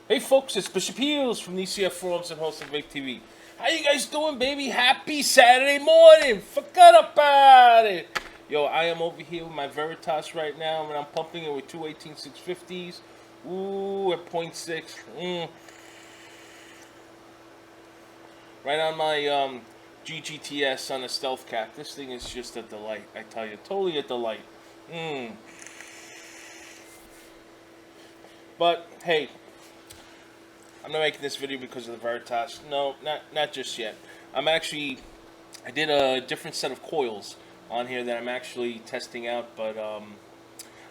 Hey folks, it's Bishopheals from the ECF Forums and host of Make TV. How you guys doing, baby? Happy Saturday morning! Forget about it! Yo, I am over here with my Veritas right now, and I'm pumping it with two 18650s. Ooh, at 0.6. Right on my GGTS on a stealth cap. This thing is just a delight, I tell you. Totally a delight. But, hey, I'm not making this video because of the Veritas. No, not just yet. I did a different set of coils on here that I'm actually testing out, but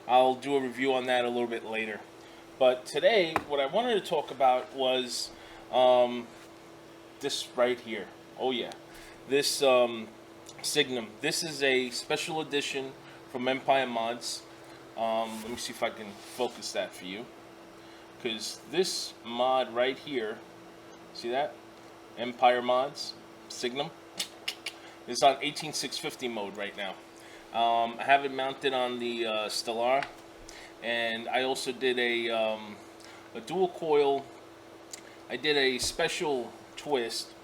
I'll do a review on that a little bit later. But today, what I wanted to talk about was this right here. Oh yeah, this Signum. This is a special edition from Empire Mods. Let me see if I can focus that for you. Because this mod right here, see that? Empire Mods, Signum, is on 18650 mode right now. I have it mounted on the Stellar, and I also did a dual coil. I did a special twist.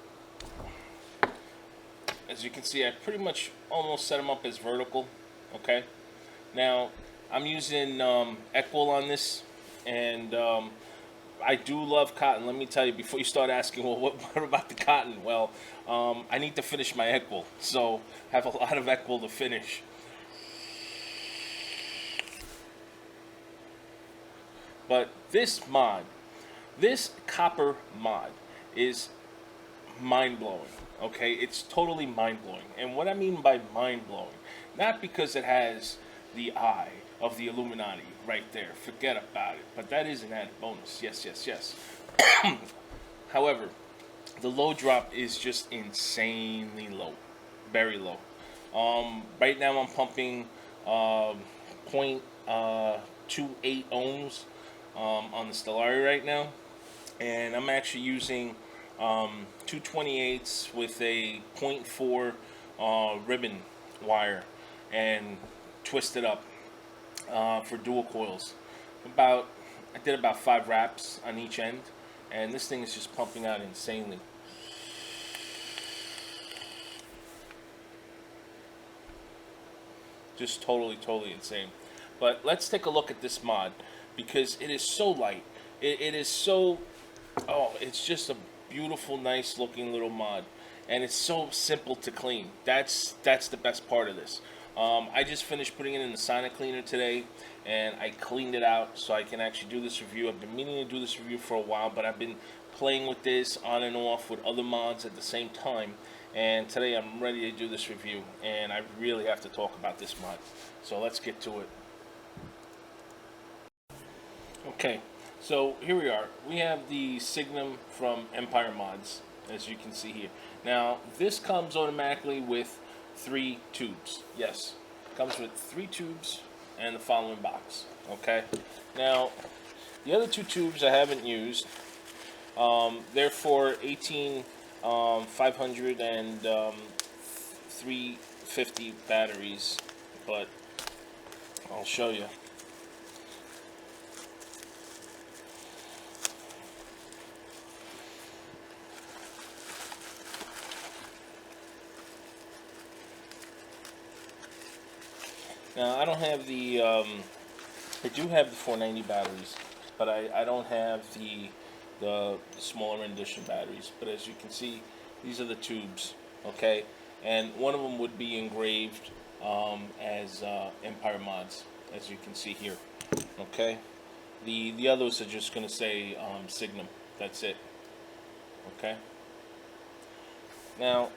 As you can see, I pretty much almost set them up as vertical. Okay. Now I'm using Equal on this. And I do love cotton. Let me tell you, before you start asking, well, what about the cotton? Well, I need to finish my Equal, so I have a lot of Equal to finish. But this copper mod, is mind-blowing. Okay, it's totally mind-blowing. And what I mean by mind-blowing, not because it has the eye of the Illuminati right there. Forget about it. But that is an added bonus. Yes, yes, yes. However, the low drop is just insanely low. Very low. Right now I'm pumping 0.28 ohms on the Stellari right now. And I'm actually using 228s with a 0.4 ribbon wire and twist it up for dual coils. I did about 5 wraps on each end, and this thing is just pumping out insanely. Just totally insane. But let's take a look at this mod, because it is so light. It is so, it's just a beautiful, nice looking little mod, and it's so simple to clean. That's the best part of this. I just finished putting it in the Sonic cleaner today, and I cleaned it out so I can actually do this review. I've been meaning to do this review for a while, but I've been playing with this on and off with other mods at the same time, and today I'm ready to do this review, and I really have to talk about this mod. So let's get to it. Okay, so here we are. We have the Signum from Empire Mods, as you can see here. Now, this comes automatically with 3 tubes. Yes, comes with 3 tubes and the following box. Okay, now the other 2 tubes I haven't used. They're for 500 and 350 batteries, but I'll show you. Now, I don't have the, I do have the 490 batteries, but I don't have the smaller rendition batteries. But as you can see, these are the tubes, okay? And one of them would be engraved as Empire Mods, as you can see here, okay? The others are just going to say Signum. That's it, okay? Now,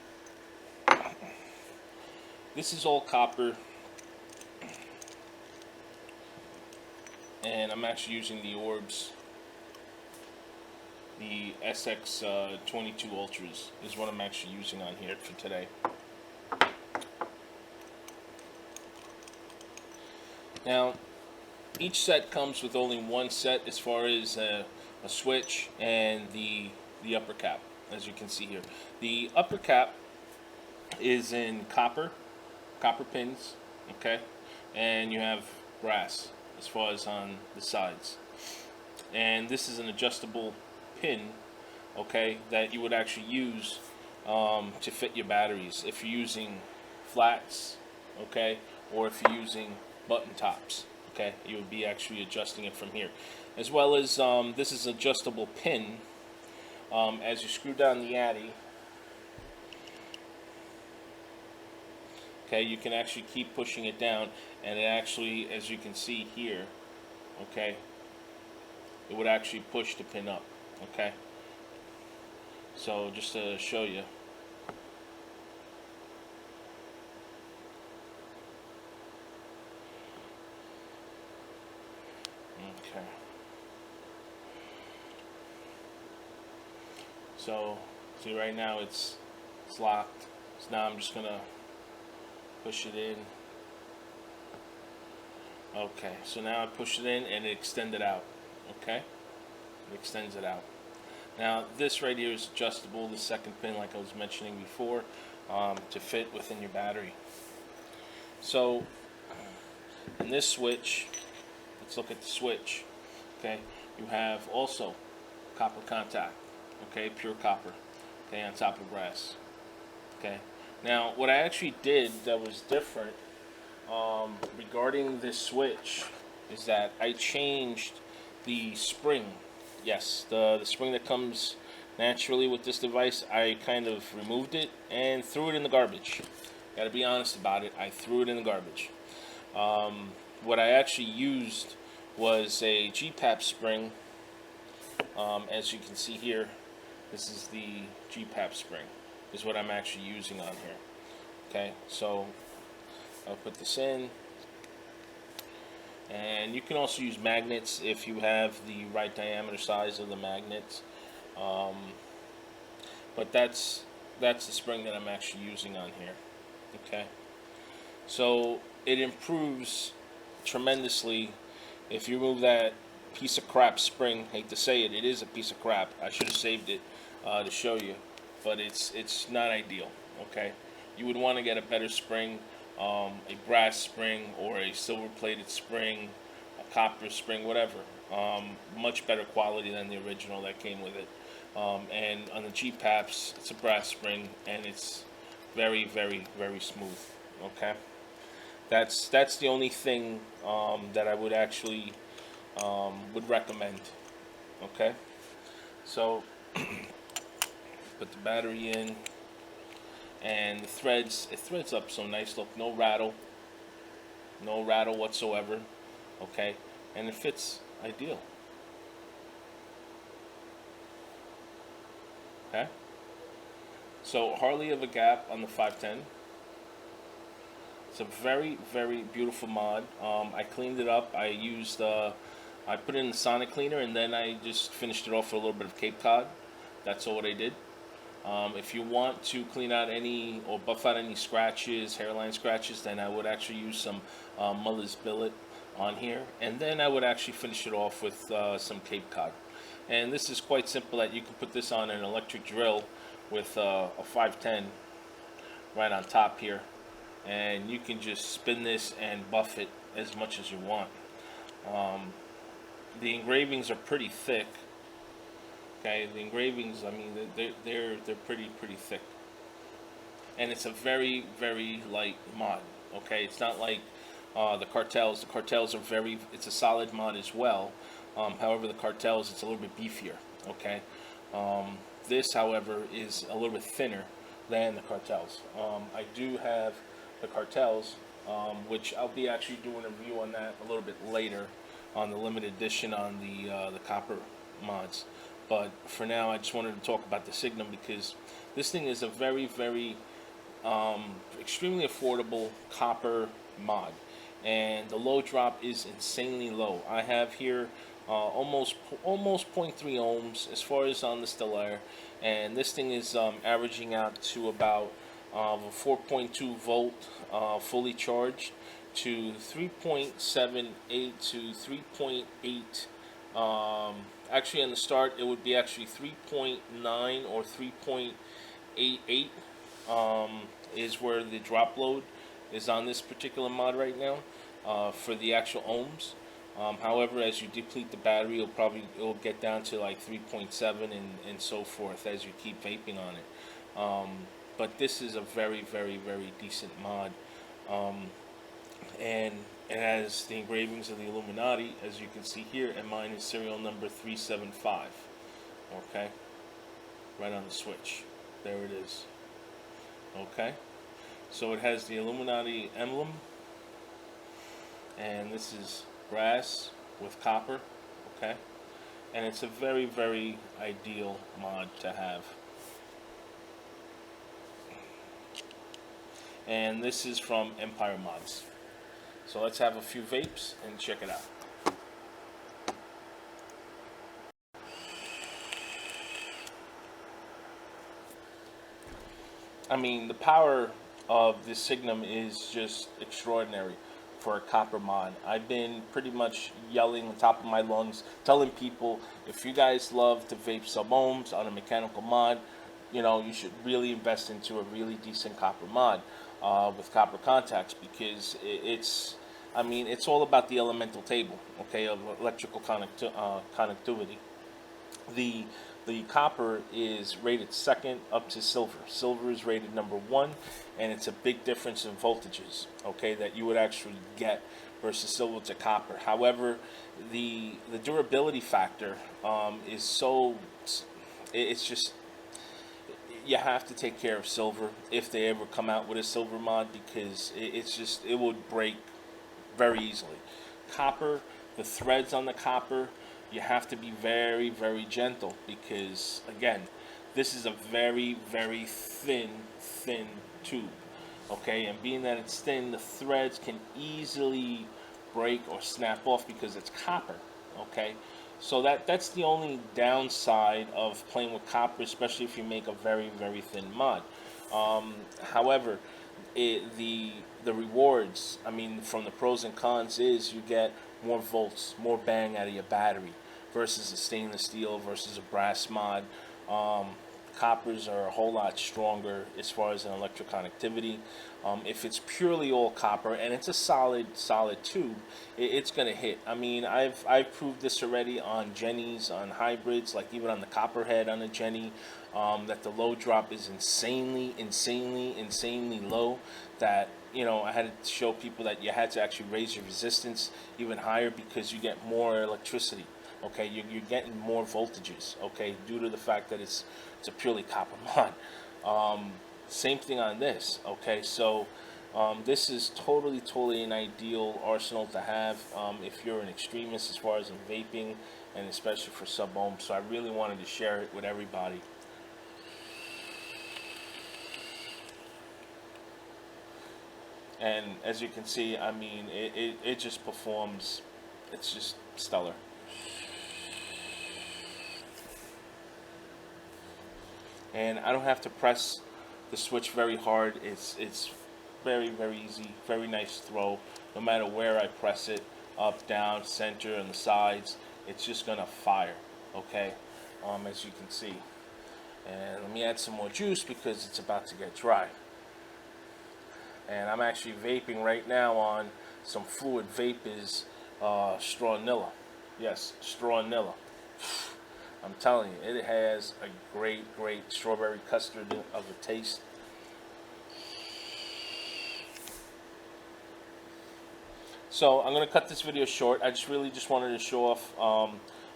this is all copper. And I'm actually using the orbs. The SX22 Ultras is what I'm actually using on here for today. Now, each set comes with only one set as far as a switch and the upper cap, as you can see here. The upper cap is in copper pins, okay, and you have brass as far as on the sides. and this is an adjustable pin, okay, that you would actually use to fit your batteries if you're using flats, okay, or if you're using button tops, okay. You would be actually adjusting it from here, as well as this is adjustable pin. As you screw down the addy, okay, you can actually keep pushing it down, and it actually, as you can see here, okay, it would actually push the pin up, okay. So just to show you, okay. So see, right now it's locked. So now I'm just gonna push it in. Okay, so now I push it in and it extended out. Okay, it extends it out. Now this right here is adjustable, the second pin, like I was mentioning before, to fit within your battery. So in this switch, let's look at the switch. Okay, you have also copper contact, okay, pure copper, okay, on top of brass. Okay, now what I actually did that was different regarding this switch is that I changed the spring. Yes, the spring that comes naturally with this device, I kind of removed it and threw it in the garbage. Gotta be honest about it, I threw it in the garbage. What I actually used was a G-PAP spring. As you can see here, this is the G-PAP spring, is what I'm actually using on here. Okay, so I'll put this in, and you can also use magnets if you have the right diameter size of the magnets. But that's the spring that I'm actually using on here. Okay, so it improves tremendously if you remove that piece of crap spring. Hate to say it, it is a piece of crap. I should have saved it to show you, but it's not ideal. Okay, you would want to get a better spring, a brass spring or a silver plated spring, a copper spring, whatever. Much better quality than the original that came with it. And on the G-PAPs, it's a brass spring, and it's very, very, very smooth. Okay, that's the only thing that I would actually would recommend. Okay, so put the battery in, and the threads, it threads up so nice. Look, no rattle whatsoever. Okay, and it fits ideal. Okay, so hardly of a gap on the 510. It's a very, very beautiful mod. I cleaned it up. I used I put it in the Sonic cleaner, and then I just finished it off with a little bit of Cape Cod. That's all what I did. If you want to clean out any or buff out any scratches, hairline scratches, then I would actually use some Muller's Billet on here, and then I would actually finish it off with some Cape Cod. And this is quite simple, that you can put this on an electric drill with a 510 right on top here, and you can just spin this and buff it as much as you want. The engravings are pretty thick. Okay, the engravings, I mean, they're pretty thick, and it's a very, very light mod. Okay, it's not like the cartels. The cartels are very. It's a solid mod as well. However, the cartels, it's a little bit beefier. Okay, this, however, is a little bit thinner than the cartels. I do have the cartels, which I'll be actually doing a review on that a little bit later on the limited edition on the copper mods. But for now, I just wanted to talk about the Signum, because this thing is a very, very extremely affordable copper mod, and the low drop is insanely low. I have here almost 0.3 ohms as far as on the Stellar, and this thing is averaging out to about 4.2 volt fully charged to 3.78 to 3.8. Actually, on the start, it would be actually 3.9 or 3.88 is where the drop load is on this particular mod right now for the actual ohms. However, as you deplete the battery, it'll get down to like 3.7 and so forth as you keep vaping on it. But this is a very, very, very decent mod. Um, and it has the engravings of the Illuminati, as you can see here, and mine is serial number 375. Okay, right on the switch. There it is. Okay, so it has the Illuminati emblem, and this is brass with copper. Okay, and it's a very, very ideal mod to have. And this is from Empire Mods. So let's have a few vapes and check it out. I mean, the power of this Signum is just extraordinary for a copper mod. I've been pretty much yelling on top of my lungs, telling people, if you guys love to vape sub-ohms on a mechanical mod, you know, you should really invest into a really decent copper mod with copper contacts, because I mean, it's all about the elemental table, okay, of electrical connectivity. The copper is rated second up to silver. Silver is rated number one, and it's a big difference in voltages, okay, that you would actually get versus silver to copper. However, the durability factor is so, it's just, you have to take care of silver if they ever come out with a silver mod, because it would break very easily. Copper, the threads on the copper, you have to be very, very gentle, because again, this is a very, very thin tube. Okay, and being that it's thin, the threads can easily break or snap off because it's copper. Okay, so that's the only downside of playing with copper, especially if you make a very, very thin mod. However, the rewards, I mean, from the pros and cons, is you get more volts, more bang out of your battery versus a stainless steel versus a brass mod. Coppers are a whole lot stronger as far as an electric connectivity. If it's purely all copper and it's a solid tube, it's gonna hit. I mean, I've proved this already on Jennies, on hybrids, like even on the Copperhead on a Jenny, that the low drop is insanely low. That, you know, I had to show people that you had to actually raise your resistance even higher because you get more electricity. Okay, you're getting more voltages. Okay, due to the fact that it's a purely copper mod. Same thing on this. Okay, so this is totally an ideal arsenal to have if you're an extremist as far as in vaping, and especially for sub-ohm. So I really wanted to share it with everybody. And as you can see, I mean, it just performs. It's just stellar. And I don't have to press the switch very hard. It's very, very easy, very nice throw. No matter where I press it, up, down, center, and the sides, it's just gonna fire. Okay, as you can see. And let me add some more juice because it's about to get dry. And I'm actually vaping right now on some Fluid Vapors Strawvanilla. Yes, Strawvanilla. I'm telling you, it has a great strawberry custard of a taste. So I'm going to cut this video short. I really just wanted to show off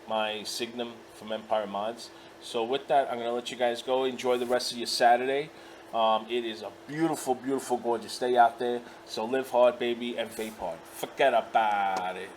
my Signum from Empire Mods. So with that, I'm going to let you guys go. Enjoy the rest of your Saturday. It is a beautiful, gorgeous day out there. So live hard, baby, and vape hard. Forget about it.